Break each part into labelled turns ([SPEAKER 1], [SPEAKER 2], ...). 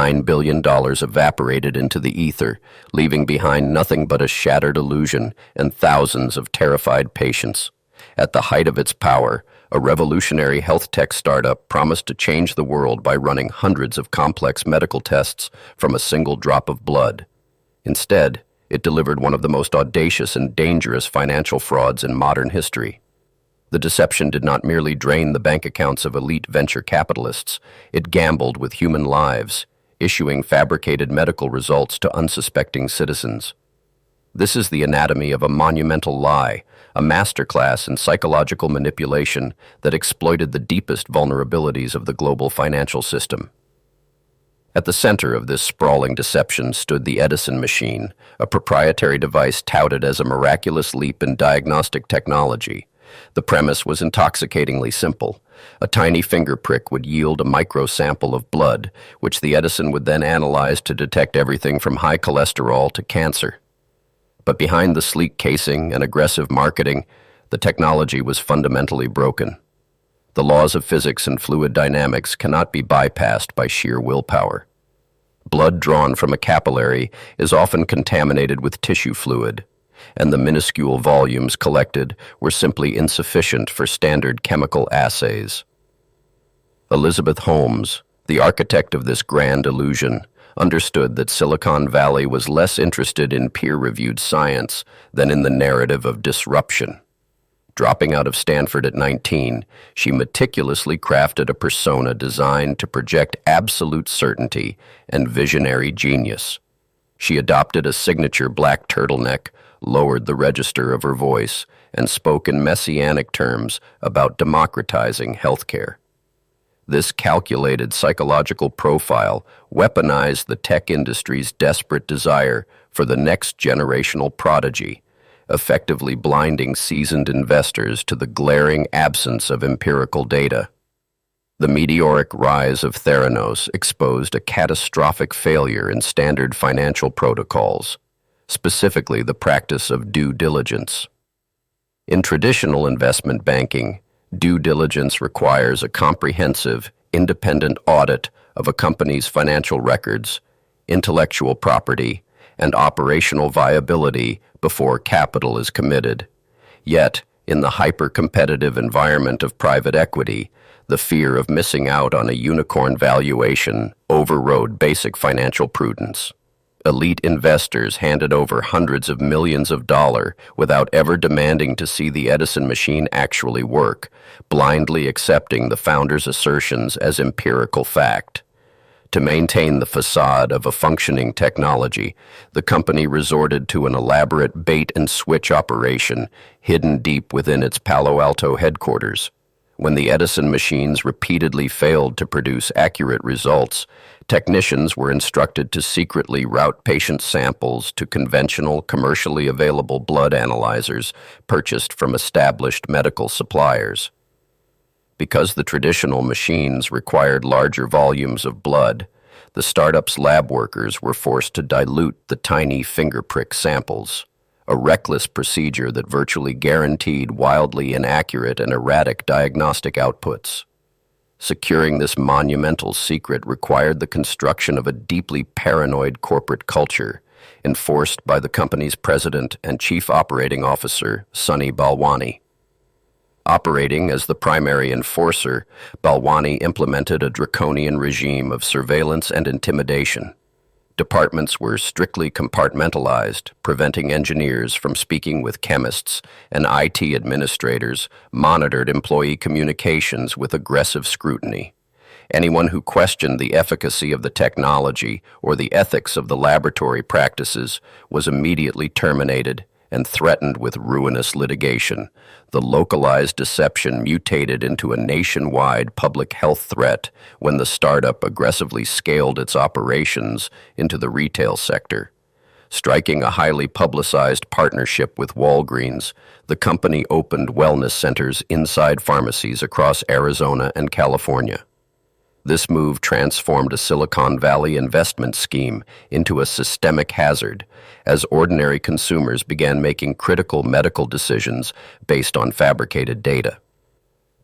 [SPEAKER 1] $9 billion evaporated into the ether, leaving behind nothing but a shattered illusion and thousands of terrified patients. At the height of its power, a revolutionary health tech startup promised to change the world by running hundreds of complex medical tests from a single drop of blood. Instead, it delivered one of the most audacious and dangerous financial frauds in modern history. The deception did not merely drain the bank accounts of elite venture capitalists, it gambled with human lives, issuing fabricated medical results to unsuspecting citizens. This is the anatomy of a monumental lie, a masterclass in psychological manipulation that exploited the deepest vulnerabilities of the global financial system. At the center of this sprawling deception stood the Edison machine, a proprietary device touted as a miraculous leap in diagnostic technology. The premise was intoxicatingly simple. A tiny finger prick would yield a micro-sample of blood, which the Edison would then analyze to detect everything from high cholesterol to cancer. But behind the sleek casing and aggressive marketing, the technology was fundamentally broken. The laws of physics and fluid dynamics cannot be bypassed by sheer willpower. Blood drawn from a capillary is often contaminated with tissue fluid, and the minuscule volumes collected were simply insufficient for standard chemical assays. Elizabeth Holmes, the architect of this grand illusion, understood that Silicon Valley was less interested in peer-reviewed science than in the narrative of disruption. Dropping out of Stanford at 19, she meticulously crafted a persona designed to project absolute certainty and visionary genius. She adopted a signature black turtleneck, lowered the register of her voice, and spoke in messianic terms about democratizing healthcare. This calculated psychological profile weaponized the tech industry's desperate desire for the next generational prodigy, effectively blinding seasoned investors to the glaring absence of empirical data. The meteoric rise of Theranos exposed a catastrophic failure in standard financial protocols, specifically the practice of due diligence. In traditional investment banking, due diligence requires a comprehensive, independent audit of a company's financial records, intellectual property, and operational viability before capital is committed. Yet, in the hyper-competitive environment of private equity, the fear of missing out on a unicorn valuation overrode basic financial prudence. Elite investors handed over hundreds of millions of dollars without ever demanding to see the Edison machine actually work, blindly accepting the founder's assertions as empirical fact. To maintain the facade of a functioning technology, the company resorted to an elaborate bait-and-switch operation hidden deep within its Palo Alto headquarters. When the Edison machines repeatedly failed to produce accurate results, technicians were instructed to secretly route patient samples to conventional, commercially available blood analyzers purchased from established medical suppliers. Because the traditional machines required larger volumes of blood, the startup's lab workers were forced to dilute the tiny finger prick samples, a reckless procedure that virtually guaranteed wildly inaccurate and erratic diagnostic outputs. Securing this monumental secret required the construction of a deeply paranoid corporate culture, enforced by the company's president and chief operating officer, Sunny Balwani. Operating as the primary enforcer, Balwani implemented a draconian regime of surveillance and intimidation. Departments were strictly compartmentalized, preventing engineers from speaking with chemists, and IT administrators monitored employee communications with aggressive scrutiny. Anyone who questioned the efficacy of the technology or the ethics of the laboratory practices was immediately terminated and threatened with ruinous litigation. The localized deception mutated into a nationwide public health threat when the startup aggressively scaled its operations into the retail sector. Striking a highly publicized partnership with Walgreens, the company opened wellness centers inside pharmacies across Arizona and California. This move transformed a Silicon Valley investment scheme into a systemic hazard as ordinary consumers began making critical medical decisions based on fabricated data.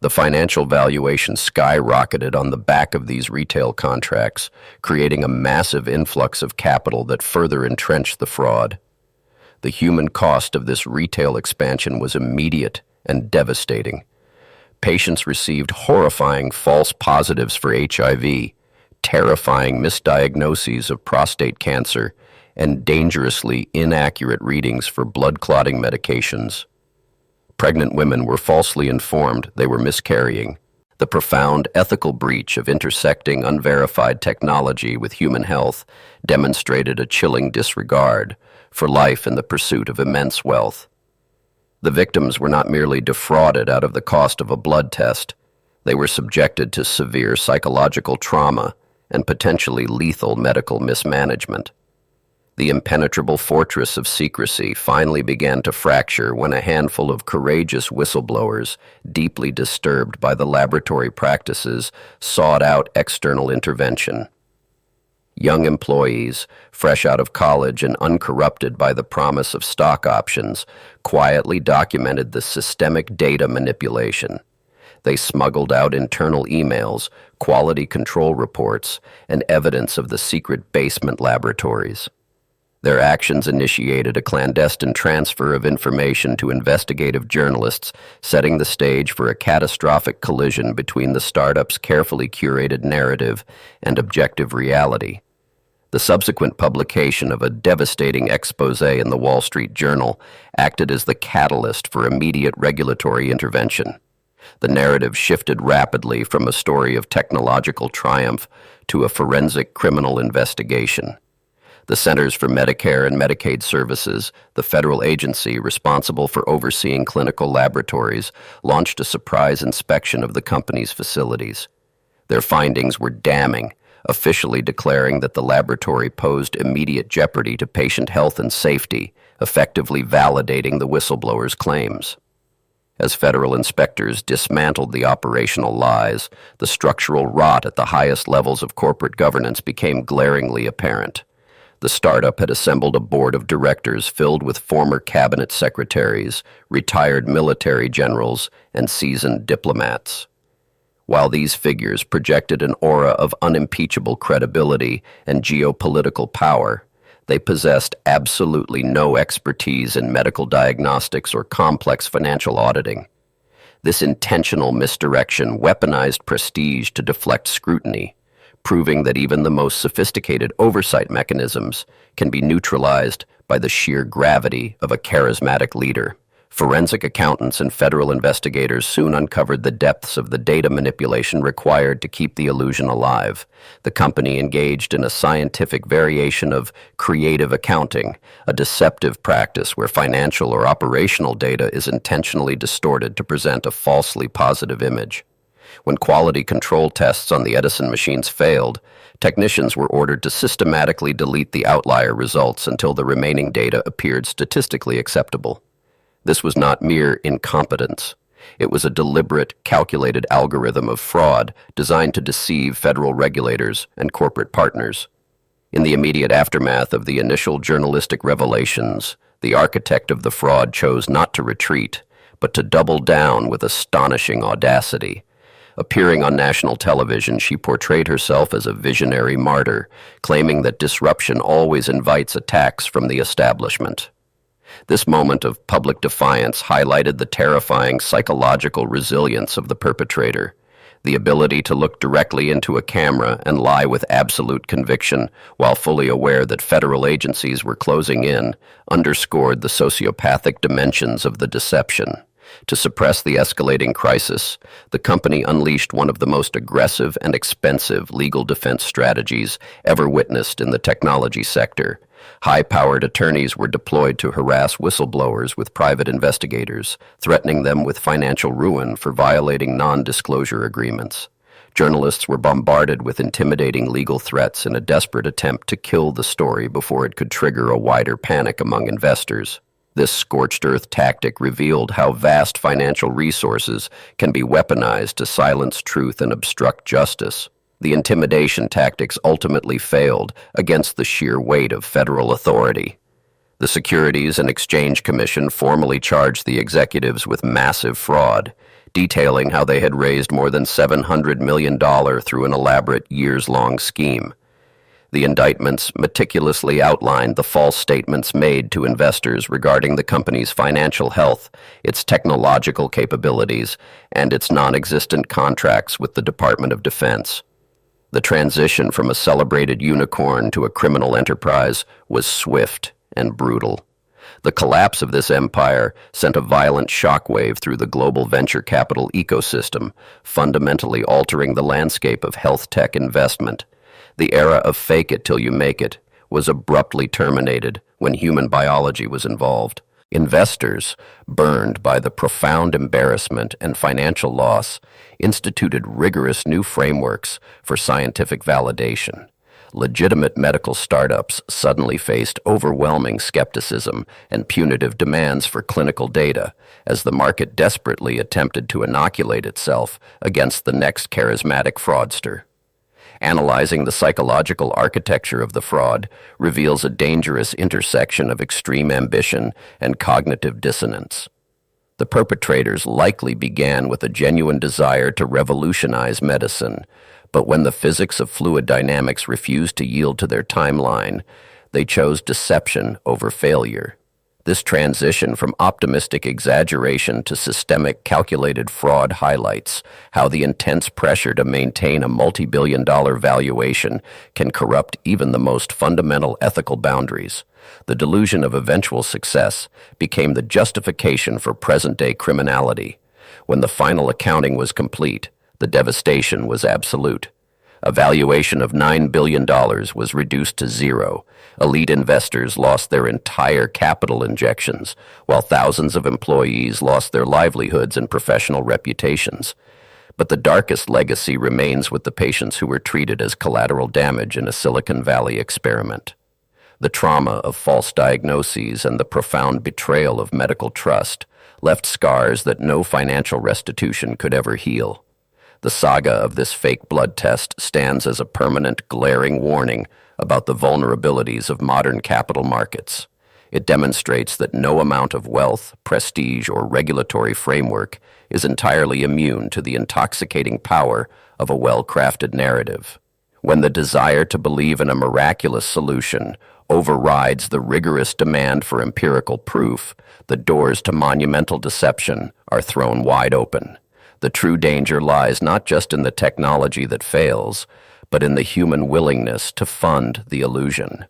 [SPEAKER 1] The financial valuation skyrocketed on the back of these retail contracts, creating a massive influx of capital that further entrenched the fraud. The human cost of this retail expansion was immediate and devastating. Patients received horrifying false positives for HIV, terrifying misdiagnoses of prostate cancer, and dangerously inaccurate readings for blood clotting medications. Pregnant women were falsely informed they were miscarrying. The profound ethical breach of intersecting unverified technology with human health demonstrated a chilling disregard for life in the pursuit of immense wealth. The victims were not merely defrauded out of the cost of a blood test, they were subjected to severe psychological trauma and potentially lethal medical mismanagement. The impenetrable fortress of secrecy finally began to fracture when a handful of courageous whistleblowers, deeply disturbed by the laboratory practices, sought out external intervention. Young employees, fresh out of college and uncorrupted by the promise of stock options, quietly documented the systemic data manipulation. They smuggled out internal emails, quality control reports, and evidence of the secret basement laboratories. Their actions initiated a clandestine transfer of information to investigative journalists, setting the stage for a catastrophic collision between the startup's carefully curated narrative and objective reality. The subsequent publication of a devastating expose in the Wall Street Journal acted as the catalyst for immediate regulatory intervention. The narrative shifted rapidly from a story of technological triumph to a forensic criminal investigation. The Centers for Medicare and Medicaid Services, the federal agency responsible for overseeing clinical laboratories, launched a surprise inspection of the company's facilities. Their findings were damning, officially declaring that the laboratory posed immediate jeopardy to patient health and safety, effectively validating the whistleblower's claims. As federal inspectors dismantled the operational lies, the structural rot at the highest levels of corporate governance became glaringly apparent. The startup had assembled a board of directors filled with former cabinet secretaries, retired military generals, and seasoned diplomats. While these figures projected an aura of unimpeachable credibility and geopolitical power, they possessed absolutely no expertise in medical diagnostics or complex financial auditing. This intentional misdirection weaponized prestige to deflect scrutiny, proving that even the most sophisticated oversight mechanisms can be neutralized by the sheer gravity of a charismatic leader. Forensic accountants and federal investigators soon uncovered the depths of the data manipulation required to keep the illusion alive. The company engaged in a scientific variation of creative accounting, a deceptive practice where financial or operational data is intentionally distorted to present a falsely positive image. When quality control tests on the Edison machines failed, technicians were ordered to systematically delete the outlier results until the remaining data appeared statistically acceptable. This was not mere incompetence. It was a deliberate, calculated algorithm of fraud designed to deceive federal regulators and corporate partners. In the immediate aftermath of the initial journalistic revelations, the architect of the fraud chose not to retreat, but to double down with astonishing audacity. Appearing on national television, she portrayed herself as a visionary martyr, claiming that disruption always invites attacks from the establishment. This moment of public defiance highlighted the terrifying psychological resilience of the perpetrator. The ability to look directly into a camera and lie with absolute conviction while fully aware that federal agencies were closing in underscored the sociopathic dimensions of the deception. To suppress the escalating crisis, the company unleashed one of the most aggressive and expensive legal defense strategies ever witnessed in the technology sector. High-powered attorneys were deployed to harass whistleblowers with private investigators, threatening them with financial ruin for violating non-disclosure agreements. Journalists were bombarded with intimidating legal threats in a desperate attempt to kill the story before it could trigger a wider panic among investors. This scorched earth tactic revealed how vast financial resources can be weaponized to silence truth and obstruct justice. The intimidation tactics ultimately failed against the sheer weight of federal authority. The Securities and Exchange Commission formally charged the executives with massive fraud, detailing how they had raised more than $700 million through an elaborate years-long scheme. The indictments meticulously outlined the false statements made to investors regarding the company's financial health, its technological capabilities, and its non-existent contracts with the Department of Defense. The transition from a celebrated unicorn to a criminal enterprise was swift and brutal. The collapse of this empire sent a violent shockwave through the global venture capital ecosystem, fundamentally altering the landscape of health tech investment. The era of fake it till you make it was abruptly terminated when human biology was involved. Investors, burned by the profound embarrassment and financial loss, instituted rigorous new frameworks for scientific validation. Legitimate medical startups suddenly faced overwhelming skepticism and punitive demands for clinical data as the market desperately attempted to inoculate itself against the next charismatic fraudster. Analyzing the psychological architecture of the fraud reveals a dangerous intersection of extreme ambition and cognitive dissonance. The perpetrators likely began with a genuine desire to revolutionize medicine, but when the physics of fluid dynamics refused to yield to their timeline, they chose deception over failure. This transition from optimistic exaggeration to systemic calculated fraud highlights how the intense pressure to maintain a multi-billion-dollar valuation can corrupt even the most fundamental ethical boundaries. The delusion of eventual success became the justification for present-day criminality. When the final accounting was complete, the devastation was absolute. A valuation of $9 billion was reduced to zero. Elite investors lost their entire capital injections, while thousands of employees lost their livelihoods and professional reputations. But the darkest legacy remains with the patients who were treated as collateral damage in a Silicon Valley experiment. The trauma of false diagnoses and the profound betrayal of medical trust left scars that no financial restitution could ever heal. The saga of this fake blood test stands as a permanent, glaring warning about the vulnerabilities of modern capital markets. It demonstrates that no amount of wealth, prestige, or regulatory framework is entirely immune to the intoxicating power of a well-crafted narrative. When the desire to believe in a miraculous solution overrides the rigorous demand for empirical proof, the doors to monumental deception are thrown wide open. The true danger lies not just in the technology that fails, but in the human willingness to fund the illusion.